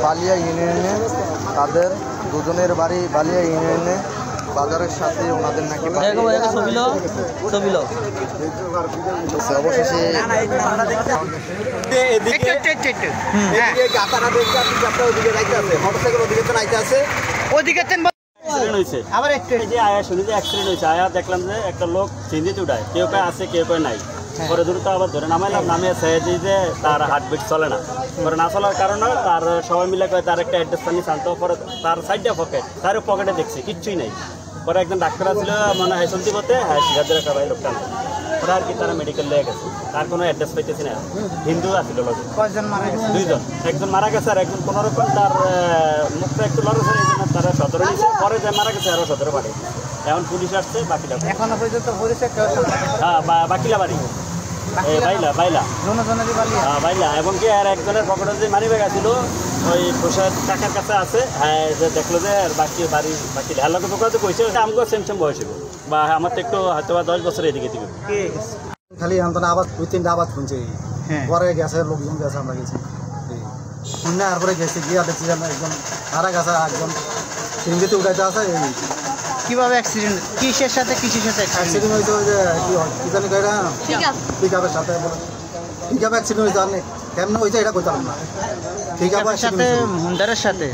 বালিয়া ইউনিয়নে তাদের দুজনের বাড়ি বালিয়া ইউনিয়নে বাজারের সাথে ওনাদের নাকি অবশেষে দেখলাম যে একটা লোক চিন্তিত উঠায় কেউ কেউ আছে কেউ কেউ নাই পরে দ্রুত আবার ধরে নামাইলাম নামিয়ে যে তার হার্টবিট চলে না পরে না চলার কারণে তার সবাই মিলে তার একটা অ্যাড্রেস পানি শান্ত পরে তার সাইডে পকেট তার পকেটে দেখছি কিচ্ছুই নেই পরে একজন ডাক্তার ছিল মানে চলতি বলতে হ্যাঁ সিরাজের একটা ভাই লোকটা না ওরা আর কি তারা মেডিকেল লেগে গেছে তার কোনো অ্যাড্রেস পাইতেছি না হিন্দু আসছিল দুইজন একজন মারা গেছে আর একজন কোনোরকম তার মুখটা একটু লড়েছে এই জন্য তারা 17 নিয়েছে পরে যে মারা গেছে আরও 17 বাড়ি এখন পুলিশ আসছে বাকিটা এখনো পর্যন্ত হ্যাঁ বাকিলা বাড়ি বাইলা বাইলা বাইলা এবং কি আর একজনের পকেটে যে মানি ব্যাগ আছিল ওই প্রসাদ টাকার কাছে আছে হ্যাঁ যে দেখলো যে বাকি বাড়ি বাকি ঢালাকে দোকানে কইছে আমাকে সেম বয়স হইব বা আমার তো একটু হয়তো বা 10 বছর এদিকে দিবে খালি আন্তনা আবার 2-3টা আবার শুনছে পরে গেছে লোকজন গেছে আমরা গেছি শুনে তারপরে গেছি গিয়ে দেখছি একজন মারা গেছে একজন সিঙ্গিতে উঠাইতে আছে কিভাবে অ্যাক্সিডেন্ট কিসের সাথে অ্যাক্সিডেন্ট হয়েছে ওই যে কি জানি কয়টা পিকআপের সাথে পিকআপ অ্যাক্সিডেন্ট হয়েছে কেমন হয়েছে এটা কইতাম না পিকআপের সাথে হুন্ডারের সাথে